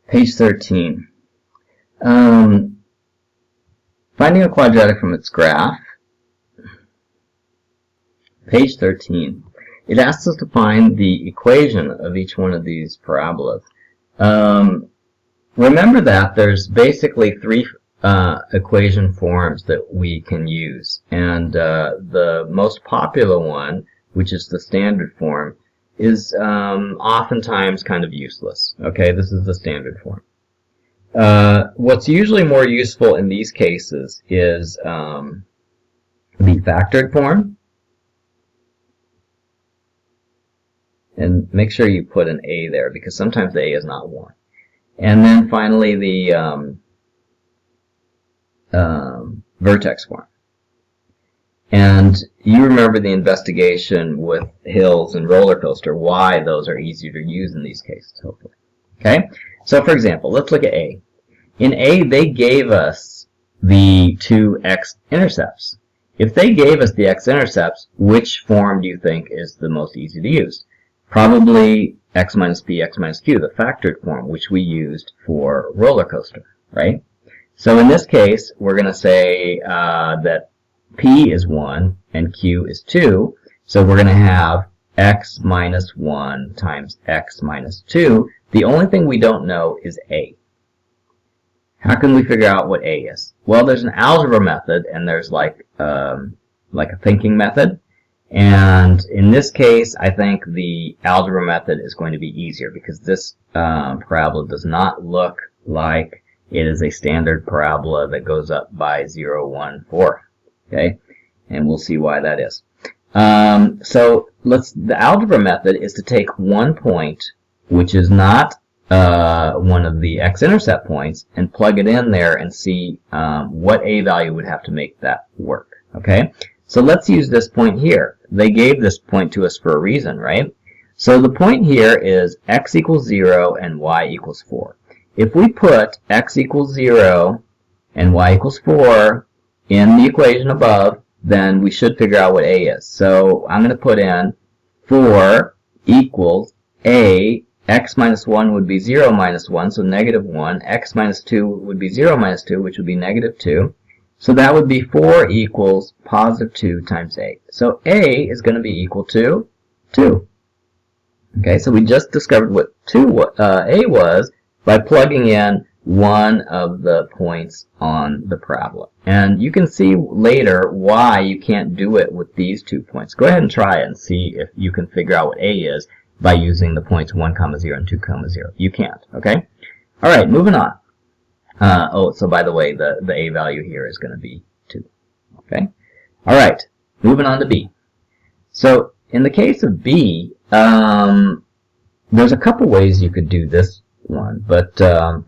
Page 13. Finding a quadratic from its graph. Page 13. It asks us to find the equation of each one of these parabolas. Remember that there's basically three equation forms that we can use. And the most popular one, which is the standard form, is oftentimes kind of useless. Okay, this is the standard form. What's usually more useful in these cases is the factored form. And make sure you put an A there, because sometimes the A is not 1. And then finally the vertex form. And you remember the investigation with hills and roller coaster, why those are easier to use in these cases, hopefully. Okay? So for example, let's look at A. In A, they gave us the two x-intercepts. If they gave us the x-intercepts, which form do you think is the most easy to use? Probably x minus b, x minus q, the factored form, which we used for roller coaster, right? So in this case, we're going to say that p is 1 and q is 2. So we're going to have x minus 1 times x minus 2. The only thing we don't know is a. How can we figure out what a is? Well, there's an algebra method, and there's like a thinking method. And in this case, I think the algebra method is going to be easier, because this parabola does not look like it is a standard parabola that goes up by 0, 1, 4. Okay, and we'll see why that is. So the algebra method is to take one point, which is not one of the x-intercept points, and plug it in there and see what a value would have to make that work. Okay, so let's use this point here. They gave this point to us for a reason, right? So the point here is x equals 0 and y equals 4. If we put x equals 0 and y equals 4 in the equation above, then we should figure out what a is. So I'm going to put in 4 equals a. X minus 1 would be 0 minus 1, so negative 1. X minus 2 would be 0 minus 2, which would be negative 2. So that would be 4 equals positive 2 times a. So a is going to be equal to 2. Okay, so we just discovered what a was by plugging in one of the points on the parabola. And you can see later why you can't do it with these 2 points. Go ahead and try it and see if you can figure out what a is by using the points 1, 0 and 2, 0. You can't, okay? All right, moving on. Oh, so by the way, the a value here is going to be 2, okay? All right, moving on to B. So in the case of B, there's a couple ways you could do this one, but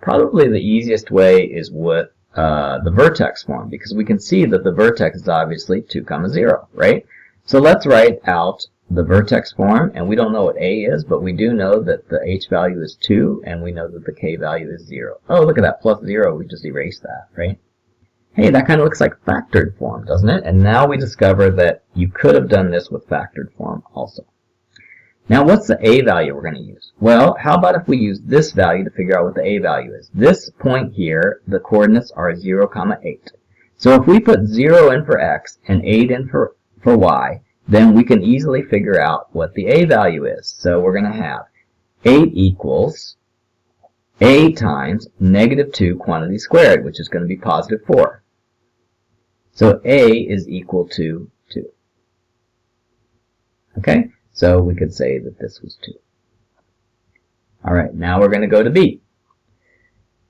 probably the easiest way is with the vertex form, because we can see that the vertex is obviously 2, 0, right? So let's write out the vertex form, and we don't know what a is, but we do know that the h value is 2, and we know that the k value is 0. Oh, look at that, plus 0, we just erased that, right? Hey, that kind of looks like factored form, doesn't it? And now we discover that you could have done this with factored form also. Now, what's the a value we're going to use? Well, how about if we use this value to figure out what the a value is? This point here, the coordinates are 0, 8. So if we put 0 in for x and 8 in for y, then we can easily figure out what the a value is. So we're going to have 8 equals a times negative 2 quantity squared, which is going to be positive 4. So a is equal to 2. Okay, so we could say that this was 2. All right, now we're going to go to B.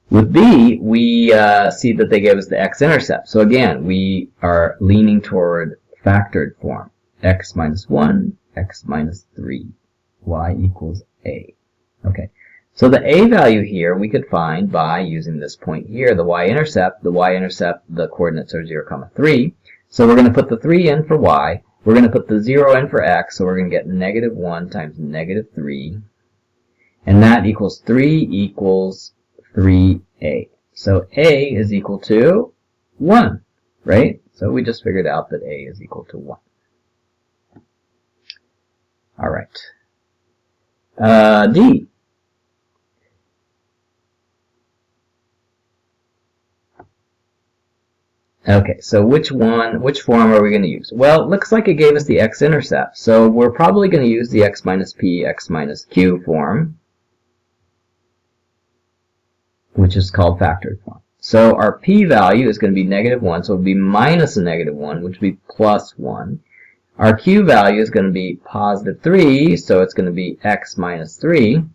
With B, we see that they gave us the x-intercept. So again, we are leaning toward factored form. X minus 1, x minus 3, y equals a. Okay, so the a value here we could find by using this point here, the y-intercept. The y-intercept, the coordinates are 0, 3. So we're going to put the 3 in for y. We're going to put the 0 in for x, so we're going to get negative 1 times negative 3. And that equals 3 equals 3a. So a is equal to 1, right? So we just figured out that a is equal to 1. All right. D. Okay, so which form are we going to use? Well, it looks like it gave us the x-intercept, so we're probably going to use the x minus p, x minus q form, which is called factored form. So our p value is going to be -1, so it would be minus a -1, which would be plus 1. Our q value is going to be +3, so it's going to be x minus 3.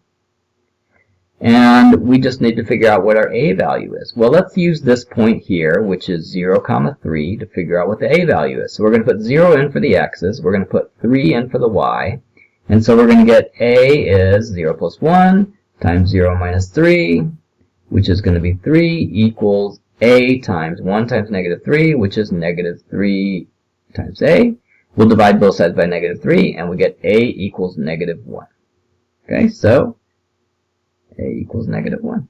And we just need to figure out what our a value is. Well, let's use this point here, which is 0, 3, to figure out what the a value is. So we're going to put 0 in for the x's, we're going to put 3 in for the y, and so we're going to get a is 0 plus 1 times 0 minus 3, which is going to be 3, equals a times 1 times -3, which is -3 times a. We'll divide both sides by -3, and we get a equals -1. Okay, so a equals -1.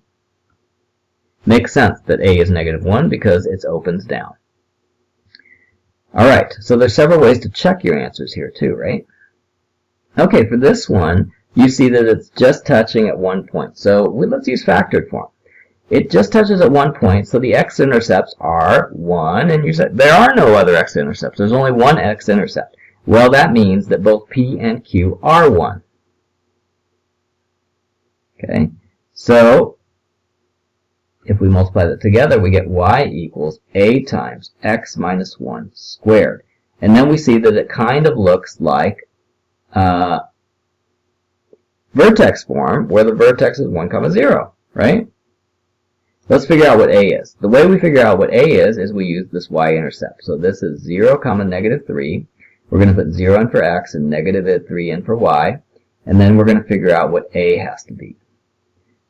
Makes sense that a is -1 because it opens down. Alright, so there's several ways to check your answers here too, right? Okay, for this one, you see that it's just touching at one point. So let's use factored form. It just touches at one point, so the x-intercepts are 1, and you said there are no other x-intercepts. There's only one x-intercept. Well, that means that both p and q are 1. Okay, so if we multiply that together, we get y equals a times x minus 1 squared. And then we see that it kind of looks like vertex form, where the vertex is 1, 0, right? Let's figure out what a is. The way we figure out what a is we use this y-intercept. So this is 0, -3. We're going to put 0 in for x and -3 in for y. And then we're going to figure out what a has to be.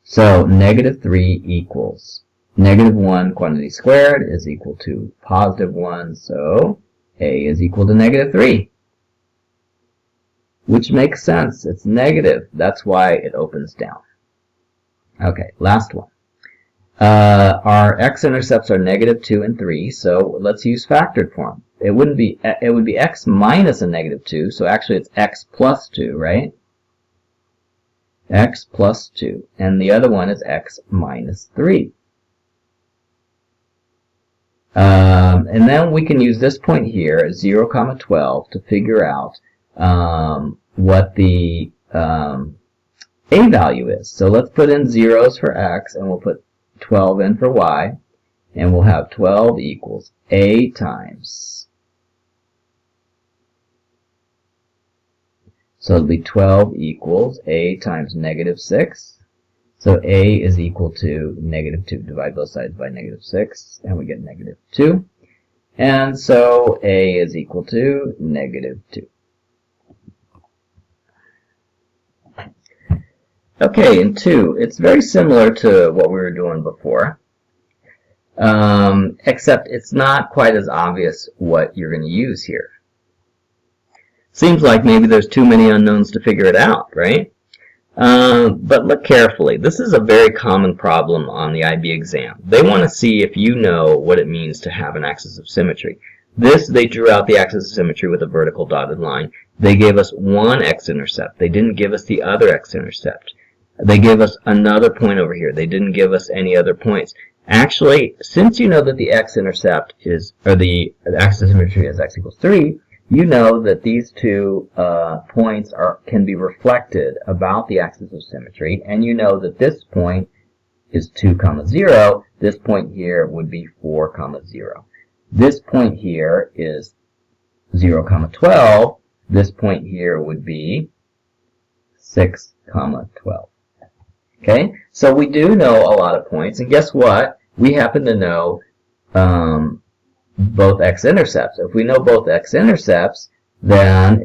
So -3 equals -1 quantity squared is equal to +1. So a is equal to -3. Which makes sense. It's negative. That's why it opens down. Okay, last one. Our x-intercepts are -2 and 3, so let's use factored form. It would be x minus a -2, so actually it's x plus 2, right? X plus 2, and the other one is x minus 3. And then we can use this point here, 0, 12, to figure out what the a value is. So let's put in zeros for x, and we'll put 12 in for y, and we'll have 12 equals a times. So it'll be 12 equals a times -6. So a is equal to -2. Divide both sides by -6, and we get -2. And so a is equal to -2. Okay, in 2, it's very similar to what we were doing before, except it's not quite as obvious what you're going to use here. Seems like maybe there's too many unknowns to figure it out, right? But look carefully. This is a very common problem on the IB exam. They want to see if you know what it means to have an axis of symmetry. They drew out the axis of symmetry with a vertical dotted line. They gave us one x-intercept. They didn't give us the other x-intercept. They gave us another point over here. They didn't give us any other points. Actually, since you know that the x-intercept is, or the axis of symmetry is x equals 3, you know that these two points can be reflected about the axis of symmetry, and you know that this point is 2, 0. This point here would be 4, 0. This point here is 0, 12. This point here would be 6, 12. Okay, so we do know a lot of points, and guess what? We happen to know both x-intercepts. If we know both x-intercepts, then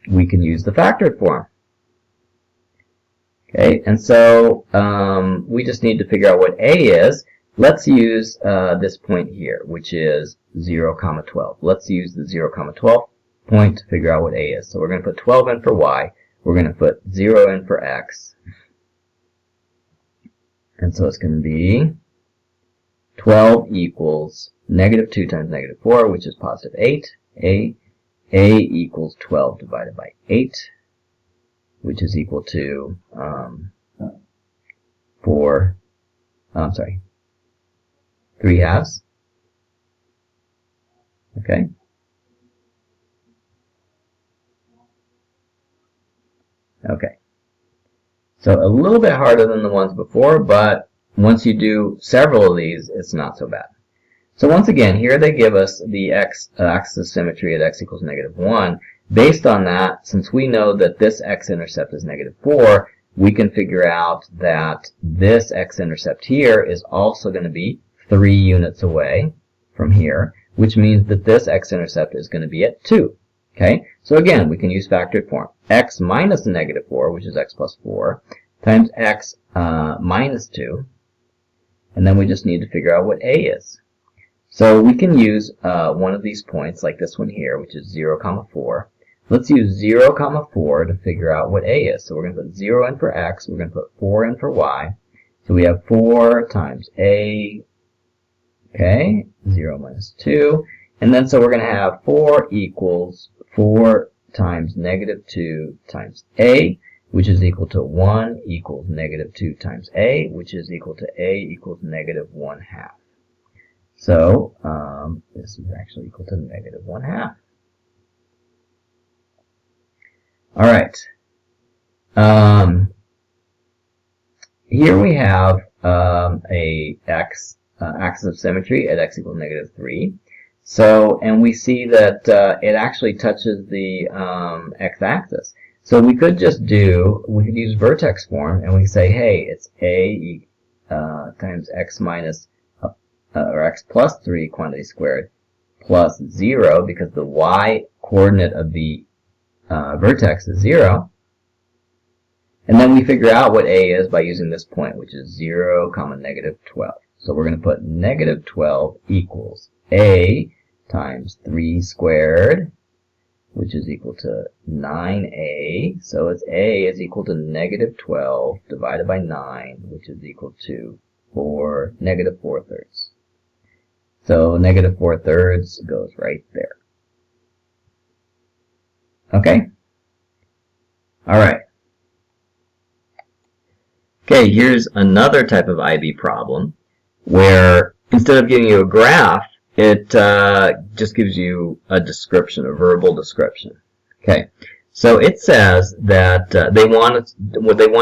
we can use the factored form. Okay, and so we just need to figure out what a is. Let's use this point here, which is 0, 12. Let's use the 0, 12 point to figure out what a is. So we're going to put 12 in for y. We're going to put 0 in for x. And so it's going to be 12 equals -2 times -4, which is +8. A equals 12 divided by 8, which is equal to 3 halves. Okay. Okay. So a little bit harder than the ones before, but once you do several of these, it's not so bad. So once again, here they give us the x-axis of symmetry at x equals -1. Based on that, since we know that this x-intercept is -4, we can figure out that this x-intercept here is also going to be 3 units away from here, which means that this x-intercept is going to be at 2. Okay, so again, we can use factored form. X minus -4, which is x plus 4, times x minus 2, and then we just need to figure out what a is. So we can use one of these points, like this one here, which is 0, 4. Let's use 0, 4 to figure out what a is. So we're going to put 0 in for x, we're going to put 4 in for y. So we have 4 times a, okay, 0 minus 2. And then so we're going to have 4 equals 4 times -2 times a, which is equal to 1 equals -2 times a, which is equal to a equals -1/2. So this is actually equal to -1/2. All right. Here we have a axis of symmetry at x equals -3. So, and we see that it actually touches the x-axis. So we could just we could use vertex form, and we can say, hey, it's a times x minus or x plus 3 quantity squared plus 0, because the y coordinate of the vertex is 0. And then we figure out what a is by using this point, which is 0, -12. So we're going to put -12 equals a times 3 squared, which is equal to 9a. So it's a is equal to -12 divided by 9, which is equal to -4/3. So -4/3 goes right there. Okay? All right. Okay, here's another type of IB problem where instead of giving you a graph, it just gives you a description, a verbal description. Okay, so it says that they want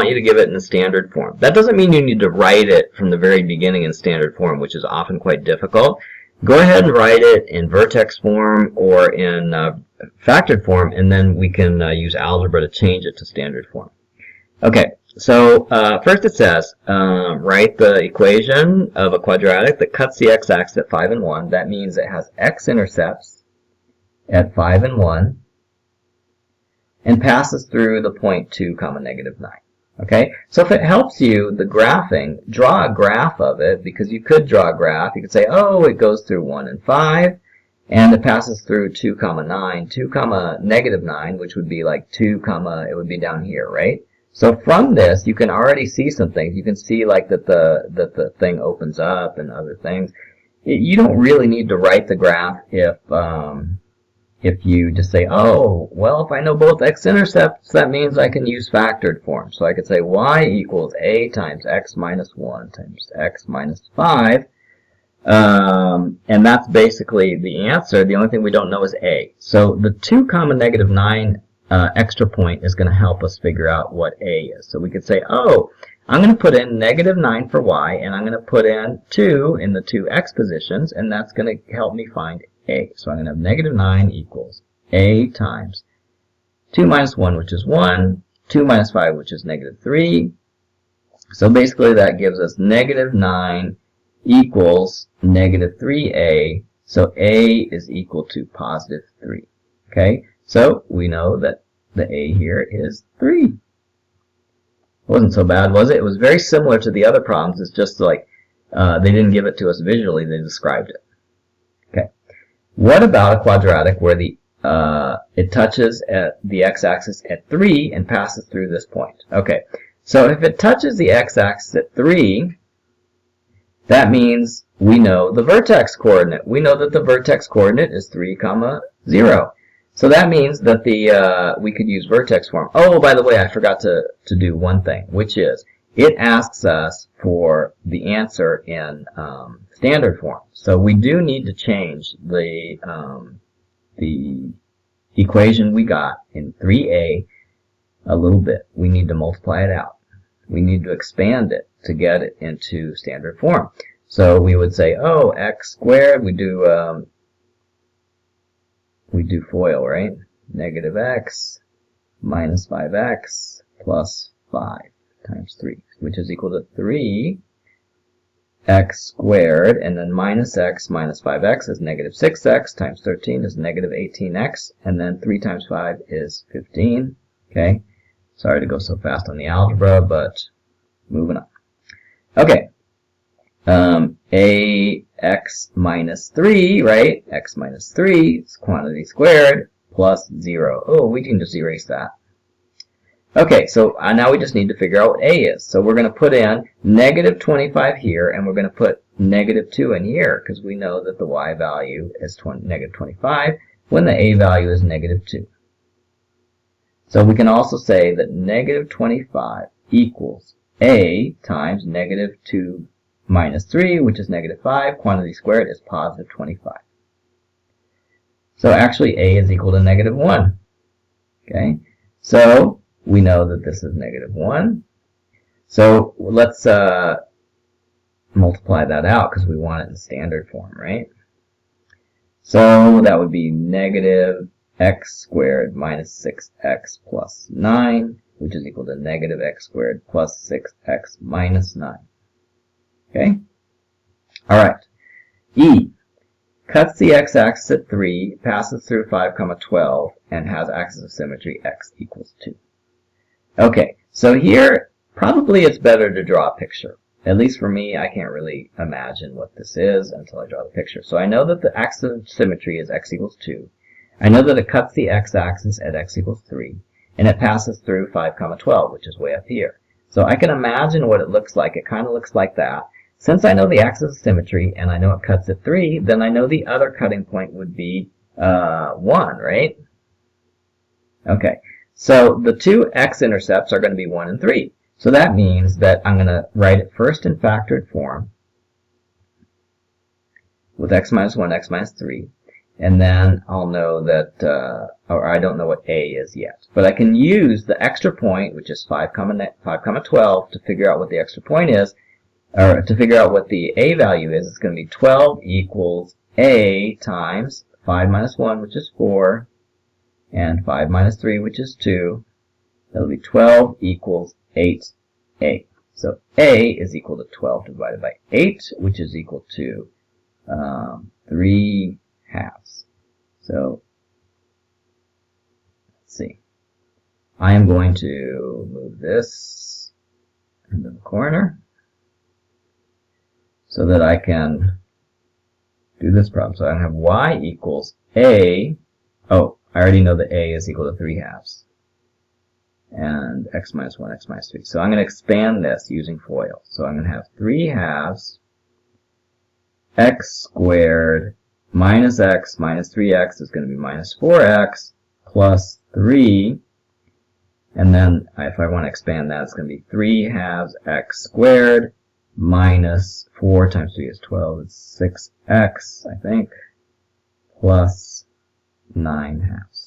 you to give it in a standard form. That doesn't mean you need to write it from the very beginning in standard form, which is often quite difficult. Go ahead and write it in vertex form or in factored form, and then we can use algebra to change it to standard form. Okay, so first it says, write the equation of a quadratic that cuts the x-axis at 5 and 1. That means it has x-intercepts at 5 and 1 and passes through the point 2, -9. Okay, so if it helps you, the graphing, draw a graph of it, because you could draw a graph. You could say, oh, it goes through 1 and 5, and it passes through 2, 9, 2, -9, which would be like 2, it would be down here, right? So from this, you can already see some things. You can see like that the thing opens up and other things. You don't really need to write the graph if you just say, oh, well, if I know both x-intercepts, that means I can use factored form. So I could say y equals a times x minus 1 times x minus 5. And that's basically the answer. The only thing we don't know is a. So the 2, -9 extra point is going to help us figure out what a is. So we could say, oh, I'm going to put in -9 for y, and I'm going to put in 2 in the 2x positions, and that's going to help me find a. So I'm going to have -9 equals a times 2 minus 1, which is 1, 2 minus 5, which is -3. So basically that gives us -9 equals -3a. So a is equal to +3. Okay? So we know that the a here is 3. It wasn't so bad, was it? It was very similar to the other problems. It's just like they didn't give it to us visually, they described it. Okay. What about a quadratic where it touches at the x-axis at 3 and passes through this point? Okay. So if it touches the x-axis at 3, that means we know the vertex coordinate. We know that the vertex coordinate is 3, 0. So that means that we could use vertex form. Oh, by the way, I forgot to do one thing, which is it asks us for the answer in standard form. So we do need to change the equation we got in 3a a little bit. We need to multiply it out. We need to expand it to get it into standard form. So we would say, oh, x squared, we do FOIL, right? Negative x minus 5x plus 5 times 3, which is equal to 3 x squared, and then minus x minus 5x is negative 6x times 13 is negative 18x, and then 3 times 5 is 15. Okay, sorry to go so fast on the algebra, but moving on. Okay, ax minus 3, right? X minus 3 is quantity squared plus 0. Oh, we can just erase that. Okay, so now we just need to figure out what a is. So we're going to put in negative 25 here, and we're going to put negative 2 in here, because we know that the y value is negative 25 when the a value is negative 2. So we can also say that negative 25 equals a times negative 2 minus 3, which is negative 5. Quantity squared is positive 25. So actually a is equal to negative 1. Okay, so we know that this is negative 1. So let's multiply that out because we want it in standard form, right? So that would be negative x squared minus 6x plus 9, which is equal to negative x squared plus 6x minus 9. Okay? Alright. E. Cuts the x-axis at 3, passes through 5, 12, and has axis of symmetry x equals 2. Okay, so here, probably it's better to draw a picture. At least for me, I can't really imagine what this is until I draw the picture. So I know that the axis of symmetry is x equals 2. I know that it cuts the x-axis at x equals 3, and it passes through 5, 12, which is way up here. So I can imagine what it looks like. It kind of looks like that. Since I know the axis of symmetry, and I know it cuts at 3, then I know the other cutting point would be 1, right? Okay. So the two x-intercepts are going to be 1 and 3. So that means that I'm going to write it first in factored form with x minus 1, x minus 3. And then I'll know that, or I don't know what a is yet. But I can use the extra point, which is 5, 12, to figure out what the extra point is, or to figure out what the a value is. It's going to be 12 equals a times 5 minus 1, which is 4, and 5 minus 3, which is 2. That'll be 12 equals 8a. So a is equal to 12 divided by 8, which is equal to 3 halves. So, let's see. I am going to move this into the corner so that I can do this problem. So I have y equals a. Oh, I already know that a is equal to 3 halves. And x minus 1, x minus 3. So I'm going to expand this using FOIL. So I'm going to have 3 halves x squared minus x minus 3x is going to be minus 4x plus 3. And then if I want to expand that, it's going to be 3 halves x squared minus 4 times 3 is 12. It's 6x, I think, plus 9 halves.